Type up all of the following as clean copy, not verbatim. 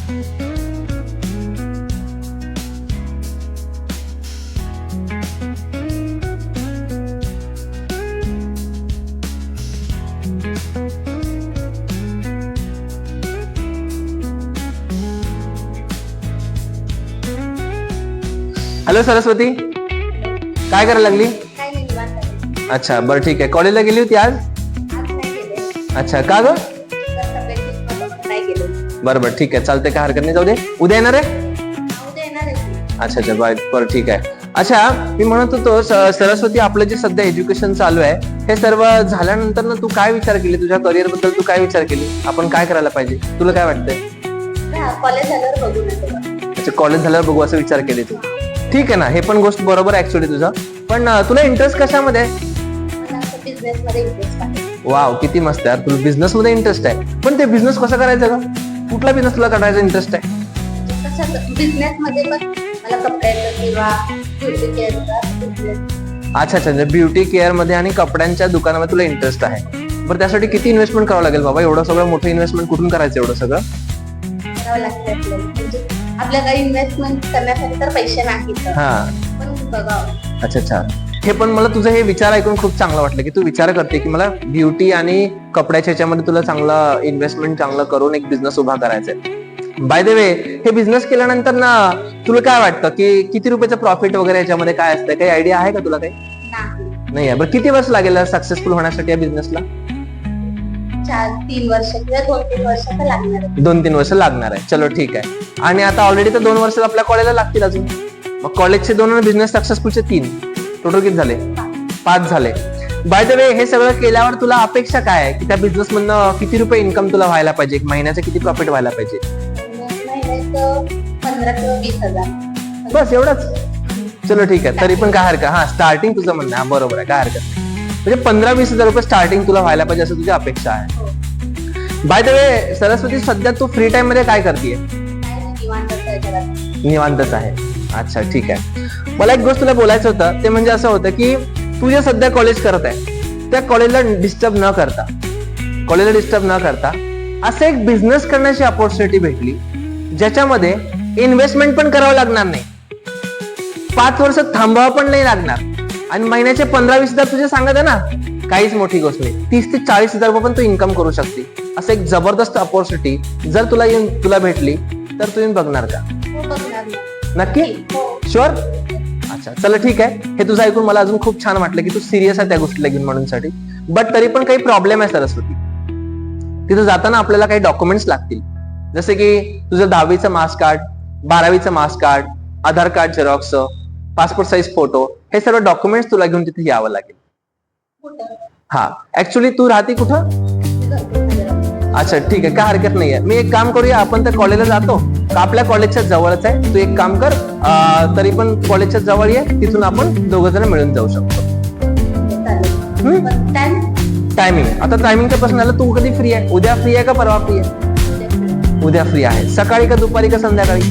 Hello Saraswati, काय करायला लागली? काय नाही, निवांत आहे. अच्छा, बरं ठीक आहे. कॉलेजला गेली होती आज? आज नाही गेले. अच्छा, का ग? तर तब्येत ठीक नव्हतं, नाही गेले. बरं बरं ठीक आहे, चालतंय, काय हरकत नाही, जाऊ दे. उद्या येणार आहे? उद्या येणार आहे ती. अच्छा अच्छा, बरं ठीक आहे. अच्छा, मी म्हणत होतो सरस्वती, आपलं जे सध्या एज्युकेशन चालू आहे हे सर्व झाल्यानंतर ना तू काय विचार केली? तुझ्या करिअर बद्दल तू काय विचार केली? आपण काय करायला पाहिजे? तुला काय वाटतंय? कॉलेज झाल्यावर बघू ना तेव्हा. अच्छा, कॉलेज झाल्यावर बघू असं विचार केली तू. ठीक आहे ना, हे पण गोष्ट बरोबर आहे ऍक्च्युली तुझं. पण तुला इंटरेस्ट कशामध्ये आहे? मला असं बिझनेस मध्ये इंटरेस्ट आहे. वाव, किती मस्त यार, तुला बिझनेस मध्ये इंटरेस्ट आहे. पण ते बिझनेस कसं करायचं ग? कुठला बिझनेस तुला करायचा इंटरेस्ट आहे? कसं बिझनेस मध्ये पण मला कपड्याचं किंवा ब्युटी केअरचा बिझनेस. अच्छा अच्छा, ब्युटी केअर मध्ये आणि कपड्यांच्या दुकानामध्ये तुला इंटरेस्ट आहे. बरं, त्यासाठी किती इन्व्हेस्टमेंट करावं लागेल बाबा? एवढं सगळं मोठं इन्व्हेस्टमेंट कुठून करायचं एवढं सगळं? करावं लागतं आपल्याला. म्हणजे आपल्याला इन्व्हेस्टमेंट करण्यासाठी तर पैसे नाहीत, हा, पण बघावं. अच्छा अच्छा. हे पण मला तुझं हे विचार ऐकून खूप चांगलं वाटलं की तू विचार करते की मला ब्युटी आणि कपड्याच्या ह्याच्यामध्ये तुला चांगलं इन्व्हेस्टमेंट चांगलं करून एक बिझनेस उभा करायचा आहे. बाय द वे, हे बिझनेस केल्यानंतर ना तुला काय वाटतं की किती रुपयाचं प्रॉफिट वगैरे याच्यामध्ये काय असतं? काही आयडिया आहे का तुला? काही नाही आहे. बरं, किती वर्ष लागेल सक्सेसफुल होण्यासाठी या बिझनेसला? 3 वर्ष किंवा 2-3 वर्ष तर लागणार आहे. 2-3 वर्ष लागणार आहे. चलो ठीक आहे. आणि आता ऑलरेडी तर 2 वर्ष आपल्या कॉलेजला लागतील अजून. मग कॉलेजचे 2 बिझनेस सक्सेसफुलचे 3, टोटल किती झाले? 5 झाले. बाय द वे, हे सगळं केल्यावर तुला अपेक्षा काय आहे की त्या बिझनेस मधनं किती रुपये इन्कम तुला व्हायला पाहिजे? एक महिन्याचं किती प्रॉफिट व्हायला पाहिजे? महिन्याचं 15 किंवा 20,000. बस एवढंच? चलो ठीक आहे, तरी पण काय हरकत. हा, स्टार्टिंग तुझं म्हणणं आहे, बरोबर आहे, काय हरकत नाही. म्हणजे 15-20 हजार रुपये स्टार्टिंग तुला व्हायला पाहिजे असं तुझी अपेक्षा आहे. बाय द वे सरस्वती, सध्या तू फ्री टाइम मध्ये काय करतेय? निवांतच आहे. अच्छा ठीक आहे. मला एक गोष्ट तुला बोलायचं होतं, ते म्हणजे असं होतं की तू जे सध्या कॉलेज करत आहे त्या कॉलेजला डिस्टर्ब न करता असं एक बिझनेस करण्याची अपॉर्च्युनिटी भेटली ज्याच्यामध्ये इन्व्हेस्टमेंट पण करावं लागणार नाही, 5 वर्ष थांबावं पण नाही लागणार, आणि महिन्याचे 15-20 हजार तुझे सांगत आहे ना, काहीच मोठी गोष्ट नाही. 30 ते 40 हजार रुपये पण तू इन्कम करू शकते. असं एक जबरदस्त अपॉर्च्युनिटी जर तुला भेटली तर तू येऊन बघणार का? नक्की? शुअर? अच्छा, चला ठीक आहे. हे तुझं ऐकून मला अजून खूप छान वाटलं की तू सिरियस आहे त्या गोष्टीला घेऊन म्हणूनसाठी. बट तरी पण काही प्रॉब्लेम आहे सरस्वती. तिथं जाताना आपल्याला काही डॉक्युमेंट्स लागतील, जसे की तुझं 10वीचं मार्क्स कार्ड, 12वीचं marks card, Aadhaar card xerox, passport size photo, हे सर्व डॉक्युमेंट्स तुला घेऊन तिथे यावं लागेल. हा, ऍक्च्युली तू राहते कुठं? अच्छा ठीक आहे, काय हरकत नाहीये. मी एक काम करूया, आपण त्या कॉलेजला जातो का? आपल्या कॉलेजच्या जवळच आहे. तू एक काम कर, तरी पण कॉलेजच्या जवळ ये, तिथून आपण 2 जण मिळून जाऊ शकतो. टायमिंग, आता टायमिंगच्या प्रश्न आला, तू कधी फ्री आहे? उद्या फ्री आहे का परवा फ्री आहे? उद्या फ्री आहे. सकाळी का दुपारी का संध्याकाळी?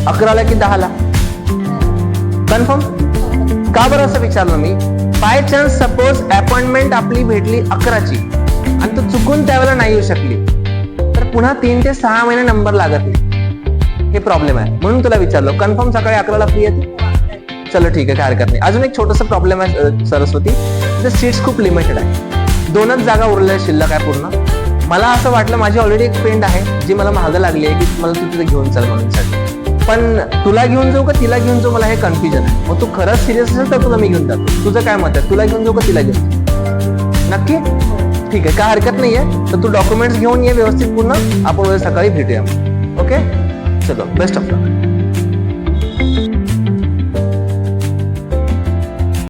11ला की 10ला? कन्फर्म? का बरं असं विचारलं मी? बाय चान्स सपोज अपॉइंटमेंट आपली भेटली 11ची आणि तू चुकून त्यावेळेला नाही येऊ शकली तर पुन्हा 3 ते 6 महिने नंबर लागत नाही. हे प्रॉब्लेम आहे, म्हणून तुला विचारलं. कन्फर्म सकाळी 11ला फ्री आहे? चलो ठीक आहे, काय हरकत नाही. अजून एक छोटासा प्रॉब्लेम आहे सरस्वती, तिथे सीट्स खूप लिमिटेड आहे. 2च जागा उरलेल्या शिल्लक आहे पूर्ण. मला असं वाटलं, माझी ऑलरेडी एक फ्रेंड आहे जी मला मागं लागली आहे की मला तू तिथे घेऊन चल म्हणून. पण तुला घेऊन जाऊ का तिला घेऊन जाऊ, मला हे कन्फ्युजन आहे. मग तू खरंच सिरियस असेल तर तुला मी घेऊन जातो. तुझं काय मत आहे? तुला घेऊन जाऊ का तिला घेऊन जाऊ? नक्की? ठीक आहे, काय हरकत नाहीये. तर तू डॉक्युमेंट्स घेऊन ये व्यवस्थित पूर्ण, आपण उद्या सकाळी भेटूया. ओके, चलो, बेस्ट ऑफ लक.